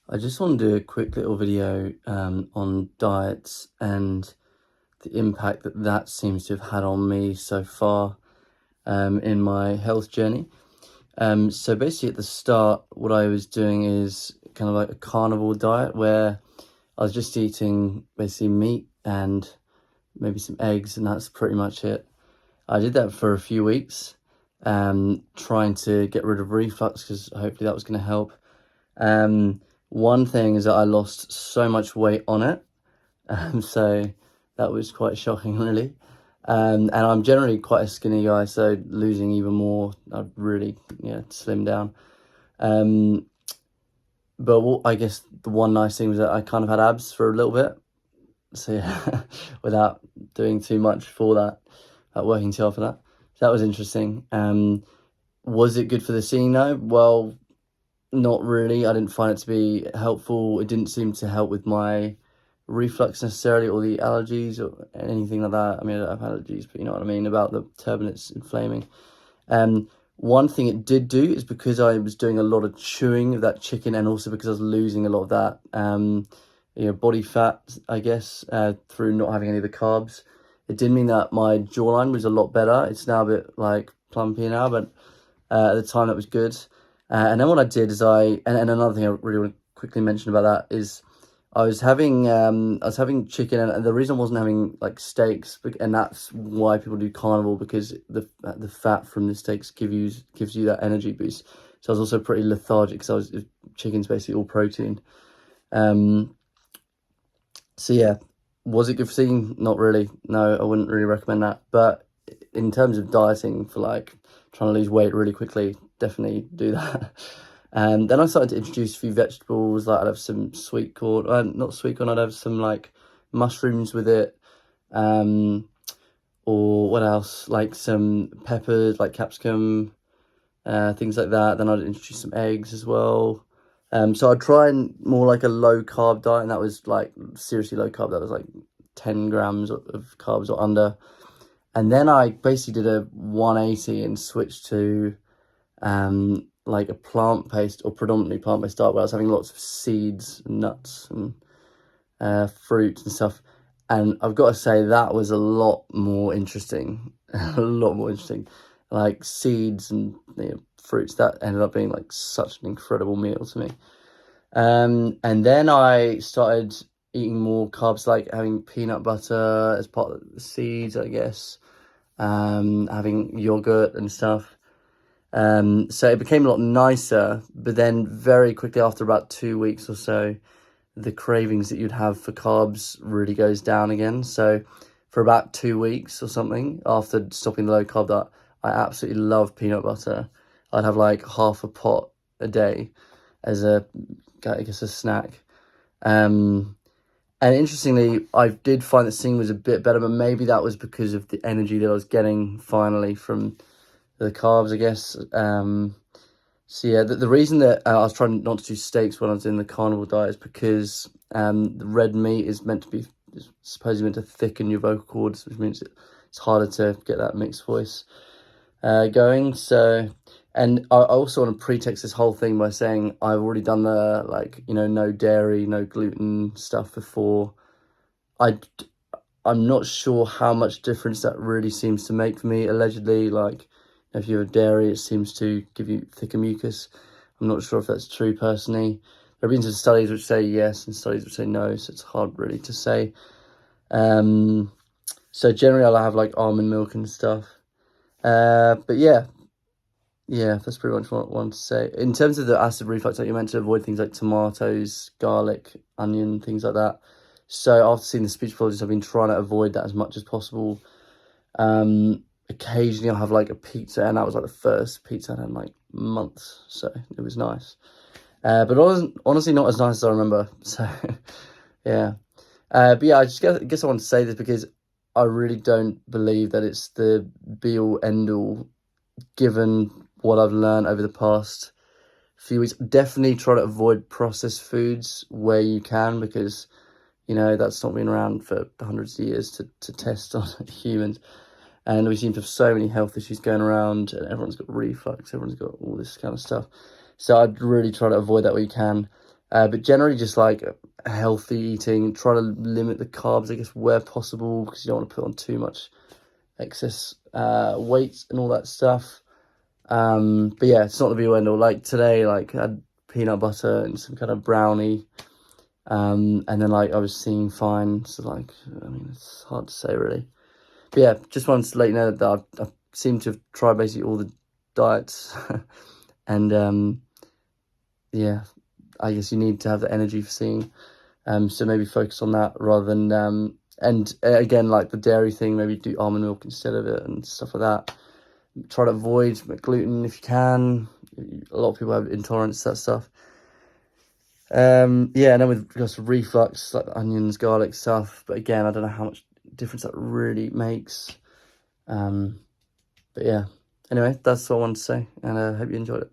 I just want to do a quick little video on diets and the impact that seems to have had on me so far in my health journey. So basically at the start, what I was doing is kind of like a carnivore diet where I was just eating basically meat and maybe some eggs, and that's pretty much it. I did that for a few weeks, trying to get rid of reflux because hopefully that was going to help. One thing is that I lost so much weight on it, so that was quite shocking, really. And I'm generally quite a skinny guy, so losing even more, I've really, slimmed down. But I guess the one nice thing was that I kind of had abs for a little bit, so yeah, without doing too much for that, working too hard for that. So that was interesting. Was it good for the scene though? Well, not really. I didn't find it to be helpful. It didn't seem to help with my reflux necessarily, or the allergies or anything like that. I mean, I don't have allergies, but you know what I mean about the turbinates inflaming. One thing it did do is because I was doing a lot of chewing of that chicken, and also because I was losing a lot of that body fat, I guess, through not having any of the carbs. It did mean that my jawline was a lot better. It's now a bit like plumpy now, but at the time that was good. And then what I did is and another thing I really want to quickly mention about that is I was having chicken, and the reason I wasn't having like steaks, and that's why people do carnivore, because the fat from the steaks gives you that energy boost. So I was also pretty lethargic because chicken's basically all protein. So yeah, was it good for seeing? Not really. No, I wouldn't really recommend that. But in terms of dieting for like trying to lose weight really quickly, definitely do that. And then I started to introduce a few vegetables, like I'd have some sweet corn, not sweet corn, I'd have some like mushrooms with it. Or what else? Like some peppers, like capsicum, things like that. Then I'd introduce some eggs as well. So I'd try and more like a low carb diet, and that was like seriously low carb. That was like 10 grams of carbs or under. And then I basically did a 180 and switched to like a plant-based or predominantly plant-based diet, where I was having lots of seeds and nuts and fruits and stuff. And I've got to say that was a lot more interesting, a lot more interesting. Like seeds and fruits, that ended up being like such an incredible meal to me. And then I started eating more carbs, like having peanut butter as part of the seeds, I guess. Having yogurt and stuff. So it became a lot nicer, but then very quickly after about 2 weeks or so, the cravings that you'd have for carbs really goes down again. So for about 2 weeks or something after stopping the low carb diet, I absolutely love peanut butter. I'd have like half a pot a day as a snack. And interestingly, I did find that singing was a bit better, but maybe that was because of the energy that I was getting finally from the carbs, I guess. So yeah, the reason that I was trying not to do steaks when I was in the carnivore diet is because the red meat is supposedly meant to thicken your vocal cords, which means it's harder to get that mixed voice going. So, and I also want to pretext this whole thing by saying I've already done the no dairy, no gluten stuff before. I'm not sure how much difference that really seems to make for me. Allegedly, like if you have dairy, it seems to give you thicker mucus. I'm not sure if that's true personally. There have been some studies which say yes and studies which say no, so it's hard really to say. So generally I'll have like almond milk and stuff. But yeah, that's pretty much what I want to say. In terms of the acid reflux, like you meant to avoid things like tomatoes, garlic, onion, things like that. So after seeing the speech pathologist, I've been trying to avoid that as much as possible. Occasionally I'll have like a pizza, and that was like the first pizza I'd had in like months, so it was nice. But it wasn't, honestly, not as nice as I remember. So yeah. But yeah, I guess I want to say this because I really don't believe that it's the be-all, end-all, given what I've learned over the past few weeks. Definitely try to avoid processed foods where you can, because that's not been around for hundreds of years to test on humans. And we seem to have so many health issues going around, and everyone's got reflux, everyone's got all this kind of stuff. So I'd really try to avoid that where you can. But generally just like healthy eating, try to limit the carbs, I guess, where possible, because you don't want to put on too much excess weight and all that stuff. But yeah, it's not the be-all end-all. Like today, like I had peanut butter and some kind of brownie, and then like I was seeing fine. So like, I mean, it's hard to say really. But yeah, just wanted to let you know that I seem to have tried basically all the diets, and yeah, I guess you need to have the energy for seeing. So maybe focus on that rather than and again, like the dairy thing, maybe do almond milk instead of it and stuff like that. Try to avoid gluten if you can. A lot of people have intolerance to that stuff. Yeah, and then with regards to reflux, like the onions, garlic stuff. But again, I don't know how much difference that really makes. But yeah, anyway, that's all I wanted to say, and I hope you enjoyed it.